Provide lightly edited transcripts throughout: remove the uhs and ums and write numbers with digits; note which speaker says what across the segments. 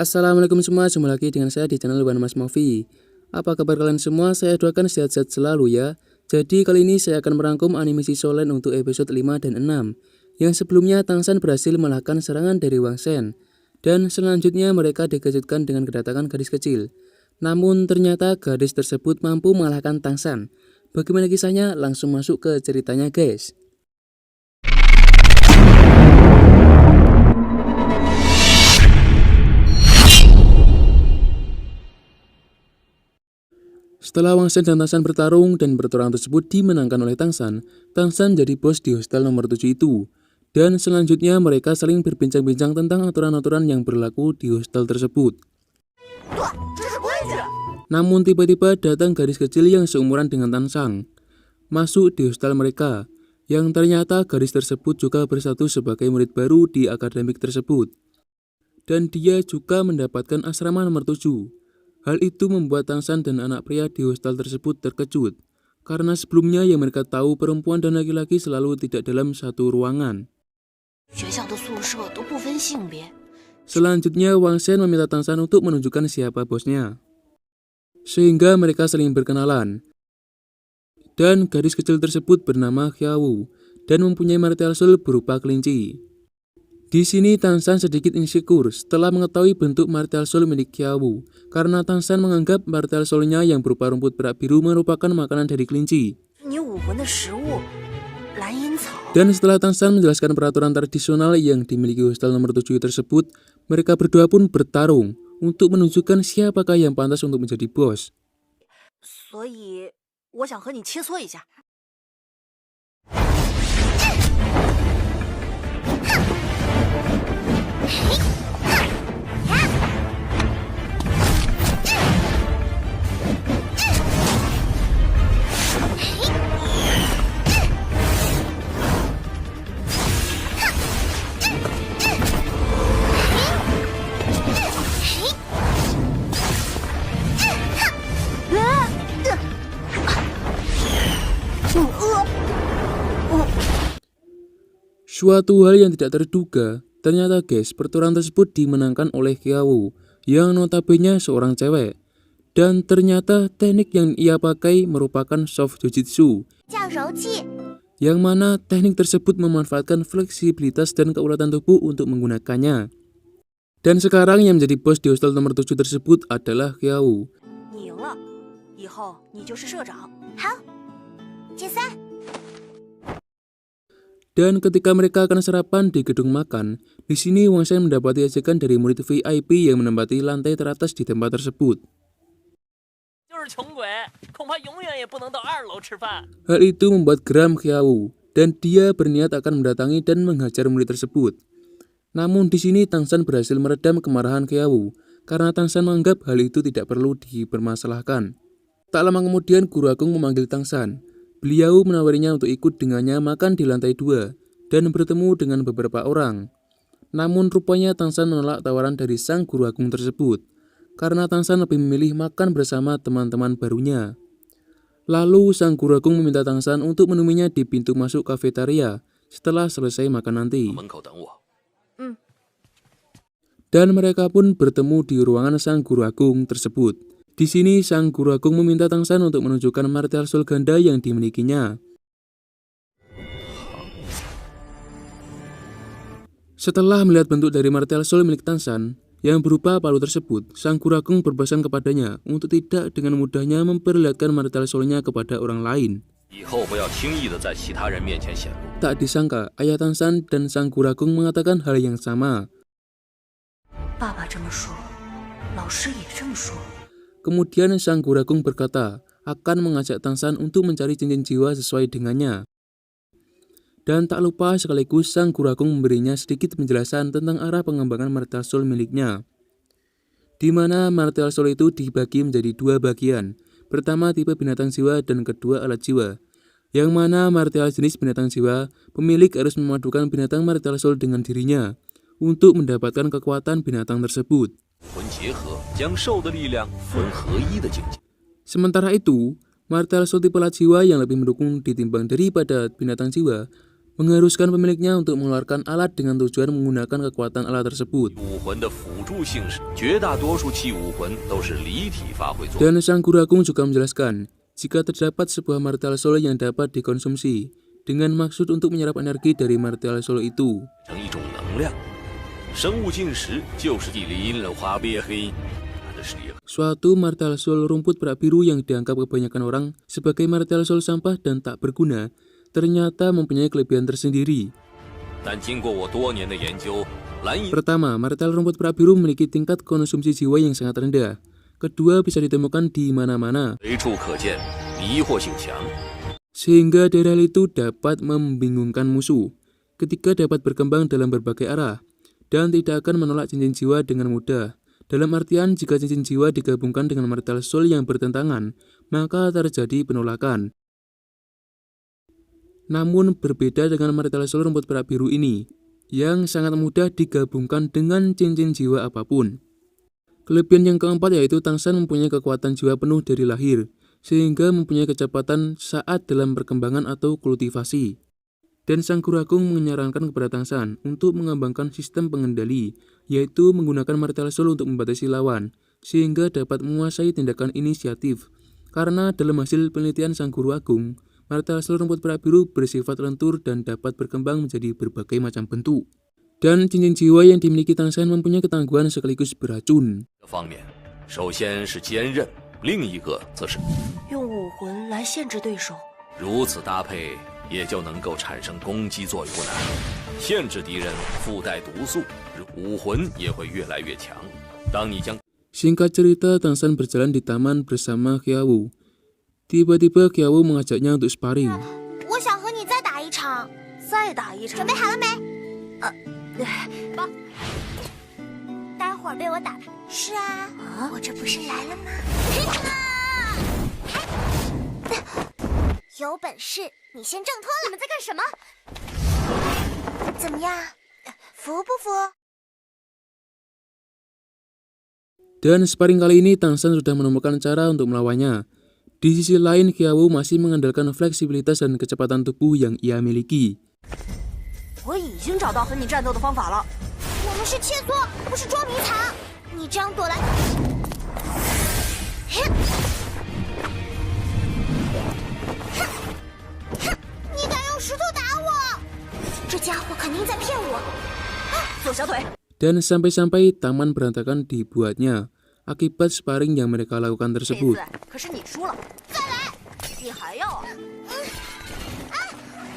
Speaker 1: Assalamualaikum semua, jumpa lagi dengan saya di channel One Mas Movie. Apa kabar kalian semua? Saya doakan sehat-sehat selalu ya. Jadi kali ini saya akan merangkum animasi Solen untuk episode 5 dan 6. Yang sebelumnya Tangsan berhasil mengalahkan serangan dari Wang Shen. Dan selanjutnya mereka dikejutkan dengan kedatangan gadis kecil. Namun ternyata gadis tersebut mampu mengalahkan Tangsan. Bagaimana kisahnya? Langsung masuk ke ceritanya guys. Setelah Wang Shen dan Tangsan bertarung dan pertarungan tersebut dimenangkan oleh Tangsan jadi bos di hostel nomor 7 itu. Dan selanjutnya mereka saling berbincang-bincang tentang aturan-aturan yang berlaku di hostel tersebut. Namun tiba-tiba datang gadis kecil yang seumuran dengan Tangsan masuk di hostel mereka, yang ternyata gadis tersebut juga bersatu sebagai murid baru di akademik tersebut. Dan dia juga mendapatkan asrama nomor 7. Hal itu membuat Tangsan dan anak pria di hostel tersebut terkejut, karena sebelumnya yang mereka tahu perempuan dan laki-laki selalu tidak dalam satu ruangan. Selanjutnya Wang Shen meminta Tangsan untuk menunjukkan siapa bosnya, sehingga mereka saling berkenalan. Dan gadis kecil tersebut bernama Xiaowu dan mempunyai martial soul berupa kelinci. Di sini Tangsan sedikit insecure setelah mengetahui bentuk martial soul milik Xiaowu, karena Tangsan menganggap martial soul-nya yang berupa rumput perak biru merupakan makanan dari kelinci. Dan setelah Tangsan menjelaskan peraturan tradisional yang dimiliki hostel nomor 7 tersebut, mereka berdua pun bertarung untuk menunjukkan siapakah yang pantas untuk menjadi bos. Suatu hal yang tidak terduga, ternyata guys, pertarungan tersebut dimenangkan oleh Xiaowu yang notabene seorang cewek. Dan ternyata teknik yang ia pakai merupakan soft jujitsu, yang mana teknik tersebut memanfaatkan fleksibilitas dan keulatan tubuh untuk menggunakannya. Dan sekarang yang menjadi bos di hostel nomor 7 tersebut adalah Xiaowu. Dan ketika mereka akan sarapan di gedung makan, di sini Wang Shen mendapati ajakan dari murid VIP yang menempati lantai teratas di tempat tersebut. Hal itu membuat geram Xiaowu, dan dia berniat akan mendatangi dan menghajar murid tersebut. Namun di sini Tangsan berhasil meredam kemarahan Xiaowu, karena Tangsan menganggap hal itu tidak perlu dipermasalahkan. Tak lama kemudian Guru Agung memanggil Tangsan. Beliau menawarinya untuk ikut dengannya makan di lantai 2 dan bertemu dengan beberapa orang. Namun rupanya Tangsan menolak tawaran dari sang Guru Agung tersebut, karena Tangsan lebih memilih makan bersama teman-teman barunya. Lalu sang Guru Agung meminta Tangsan untuk menemuinya di pintu masuk kafetaria setelah selesai makan nanti. Dan mereka pun bertemu di ruangan sang Guru Agung tersebut. Di sini sang Guru Agung meminta Tangsan untuk menunjukkan martial soul ganda yang dimilikinya. Setelah melihat bentuk dari martial soul milik Tangsan yang berupa palu tersebut, sang Guru Agung berpesan kepadanya untuk tidak dengan mudahnya memperlihatkan martial soul-nya kepada orang lain. Tak disangka ayah Tangsan dan sang Guru Agung mengatakan hal yang sama. Kemudian sang Guru Agung berkata akan mengajak Tangsan untuk mencari cincin jiwa sesuai dengannya. Dan tak lupa sekaligus sang Guru Agung memberinya sedikit penjelasan tentang arah pengembangan martial soul miliknya, di mana martial soul itu dibagi menjadi 2 bagian. Pertama tipe binatang jiwa dan kedua alat jiwa, yang mana martial jenis binatang jiwa pemilik harus memadukan binatang martial soul dengan dirinya untuk mendapatkan kekuatan binatang tersebut. Sementara itu, martial soul tipe alat jiwa yang lebih mendukung ditimbang daripada binatang jiwa mengharuskan pemiliknya untuk mengeluarkan alat dengan tujuan menggunakan kekuatan alat tersebut.
Speaker 2: 武魂的辅助性是绝大多数器武魂都是离体发挥作用。
Speaker 1: Dan Sang Guru Agung juga menjelaskan, jika terdapat sebuah martial soul yang dapat dikonsumsi dengan maksud untuk menyerap energi dari martial soul itu,
Speaker 2: 成一种能量，生物进食就是地林了花别黑，它的实力
Speaker 1: suatu martial soul rumput perak biru yang dianggap kebanyakan orang sebagai martial soul sampah dan tak berguna, ternyata mempunyai kelebihan tersendiri.
Speaker 2: 但经过我多年的研究，蓝银
Speaker 1: Pertama, martial rumput perak biru memiliki tingkat konsumsi jiwa yang sangat rendah. Kedua, bisa ditemukan di mana-mana,
Speaker 2: 随处可见，迷惑性强。
Speaker 1: sehingga daerah itu dapat membingungkan musuh. Ketiga, dapat berkembang dalam berbagai arah, dan tidak akan menolak cincin jiwa dengan mudah. Dalam artian, jika cincin jiwa digabungkan dengan martial soul yang bertentangan, maka terjadi penolakan. Namun berbeda dengan martial soul rumput perak biru ini, yang sangat mudah digabungkan dengan cincin jiwa apapun. Kelebihan yang keempat yaitu Tangsan mempunyai kekuatan jiwa penuh dari lahir, sehingga mempunyai kecepatan saat dalam perkembangan atau kultivasi. Dan Sang Guru Agung menyarankan kepada Tangsan untuk mengembangkan sistem pengendali, yaitu menggunakan martial soul untuk membatasi lawan, sehingga dapat menguasai tindakan inisiatif. Karena dalam hasil penelitian Sang Guru Agung, martial soul rumput perak biru bersifat lentur dan dapat berkembang menjadi berbagai macam bentuk. Dan cincin jiwa yang dimiliki Tangsan mempunyai ketangguhan sekaligus beracun.
Speaker 2: 方面，首先是坚韧，另一个则是
Speaker 3: 用武魂来限制对手，
Speaker 2: 如此搭配，也就能够产生攻击作用。不难，限制敌人附带毒素，武魂也会越来越强。当你将
Speaker 1: Singkat cerita, Tangsan berjalan di taman bersama Qiawu. Tiba-tiba Qiawu mengajaknya untuk sparring.
Speaker 4: 我想和你再打一场，
Speaker 3: 再打一场。
Speaker 4: 准备好了没？
Speaker 3: 吧，
Speaker 4: 待会儿被我打败。是啊，我这不是来了吗？有本事你先挣脱了！你们在干什么？怎么样，服不服？
Speaker 1: Dan sparring kali ini Tangsan sudah menemukan cara untuk melawannya. Di sisi lain, Qiawu masih mengandalkan fleksibilitas dan kecepatan tubuh yang ia miliki.
Speaker 3: 我已经找到和你战斗的方法了。
Speaker 4: 我们是切磋，不是捉迷藏。你这样躲来，你敢用石头打我？这家伙肯定在骗我。
Speaker 3: 左小腿，
Speaker 1: Dan sampai-sampai taman berantakan dibuatnya akibat sparring yang mereka lakukan
Speaker 3: 这
Speaker 1: tersebut.
Speaker 3: 次可是你输了。再来，你还要啊？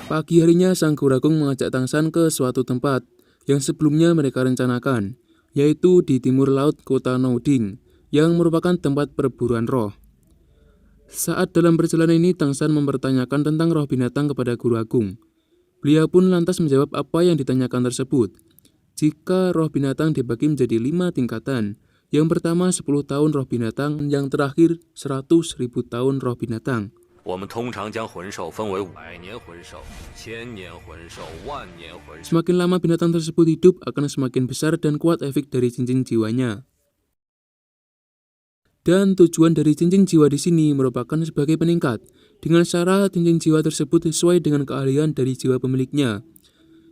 Speaker 1: Pagi harinya Sang Guru Agung mengajak Tangsan ke suatu tempat yang sebelumnya mereka rencanakan, yaitu di timur laut kota Nouding, yang merupakan tempat perburuan roh. Saat dalam perjalanan ini, Tangsan mempertanyakan tentang roh binatang kepada Guru Agung. Beliau pun lantas menjawab apa yang ditanyakan tersebut. Jika roh binatang dibagi menjadi 5 tingkatan, yang pertama 10 tahun roh binatang, yang terakhir 100.000 tahun roh binatang.
Speaker 2: 我们通常将魂兽分为500年魂兽、1000年魂兽、万年魂兽。
Speaker 1: Semakin lama binatang tersebut hidup, akan semakin besar dan kuat efek dari cincin jiwanya. Dan tujuan dari cincin jiwa di sini merupakan sebagai peningkat, dengan cara cincin jiwa tersebut sesuai dengan keahlian dari jiwa pemiliknya.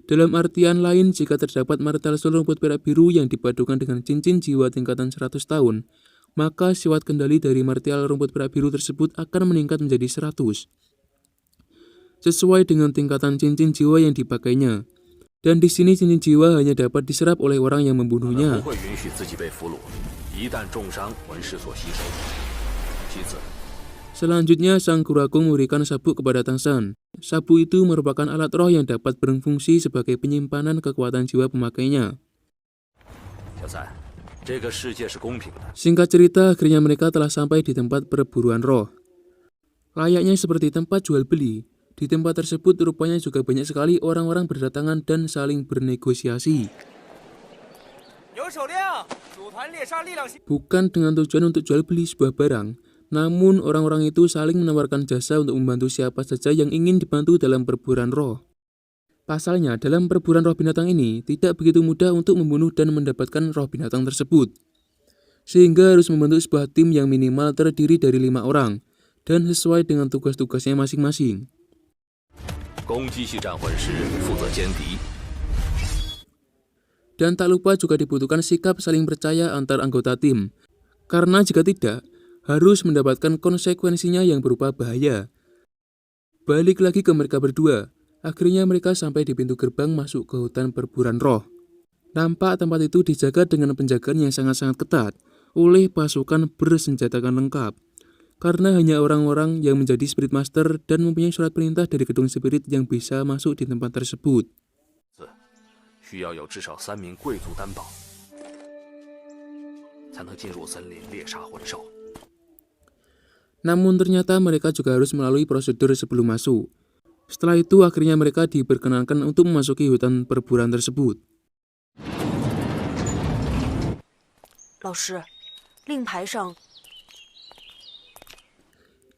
Speaker 1: Dalam artian lain, jika terdapat martial soul rumput perak biru yang dipadukan dengan cincin jiwa tingkatan 100 tahun, maka sifat kendali dari martial rumput perak biru tersebut akan meningkat menjadi 100. Sesuai dengan tingkatan cincin jiwa yang dipakainya. Dan di sini cincin jiwa hanya dapat diserap oleh orang yang
Speaker 2: 我们
Speaker 1: membunuhnya.
Speaker 2: 不会允许自己被俘虏，一旦重伤，魂师所吸收。其次，
Speaker 1: Selanjutnya, Sang Guru Agung memberikan sabuk kepada Tangsan. Sabuk itu merupakan alat roh yang dapat berfungsi sebagai penyimpanan kekuatan jiwa pemakainya.
Speaker 2: 小三，这个世界是公平的。
Speaker 1: Singkat cerita, akhirnya mereka telah sampai di tempat perburuan roh. Layaknya seperti tempat jual beli, di tempat tersebut rupanya juga banyak sekali orang-orang berdatangan dan saling bernegosiasi. Bukan dengan tujuan untuk jual beli sebuah barang, namun orang-orang itu saling menawarkan jasa untuk membantu siapa saja yang ingin dibantu dalam perburuan roh. Pasalnya, dalam perburuan roh binatang ini tidak begitu mudah untuk membunuh dan mendapatkan roh binatang tersebut. Sehingga harus membentuk sebuah tim yang minimal terdiri dari 5 orang, dan sesuai dengan tugas-tugasnya masing-masing.
Speaker 2: 攻击系战魂时负责歼敌。
Speaker 1: Dan tak lupa juga dibutuhkan sikap saling percaya antar anggota tim. Karena jika tidak, harus mendapatkan konsekuensinya yang berupa bahaya. Balik lagi ke mereka berdua. Akhirnya mereka sampai di pintu gerbang masuk ke hutan perburuan roh. Nampak tempat itu dijaga dengan penjagaan yang sangat-sangat ketat oleh pasukan bersenjatakan lengkap. Karena hanya orang-orang yang menjadi Spirit Master dan mempunyai surat perintah dari gedung spirit yang bisa masuk di tempat tersebut.
Speaker 2: 需要有至少3名贵族担保，才能进入森林猎杀魂兽。
Speaker 1: Namun ternyata mereka juga harus melalui prosedur sebelum masuk. Setelah itu akhirnya mereka diperkenankan untuk memasuki hutan perburuan tersebut.
Speaker 3: 老师，令牌上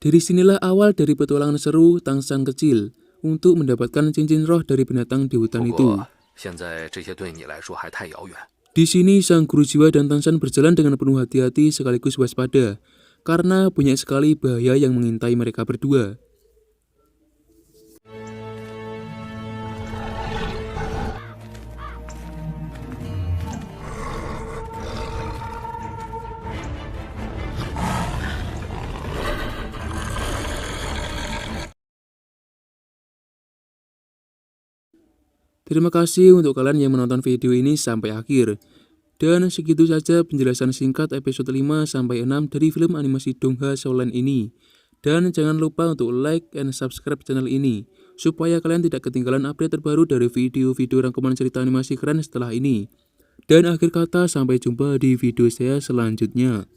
Speaker 1: Dari sinilah awal dari petualangan seru Tangshan kecil untuk mendapatkan cincin roh dari binatang di hutan
Speaker 2: 不
Speaker 1: itu.
Speaker 2: 过现在这些对你来说还太遥远。
Speaker 1: Di sini sang guru jiwa dan Tangshan berjalan dengan penuh hati-hati sekaligus waspada karena banyak sekali bahaya yang mengintai mereka berdua. Terima kasih untuk kalian yang menonton video ini sampai akhir. Dan segitu saja penjelasan singkat episode 5-6 dari film animasi Dongha Shaolin ini. Dan jangan lupa untuk like and subscribe channel ini, supaya kalian tidak ketinggalan update terbaru dari video-video rangkuman cerita animasi keren setelah ini. Dan akhir kata, sampai jumpa di video saya selanjutnya.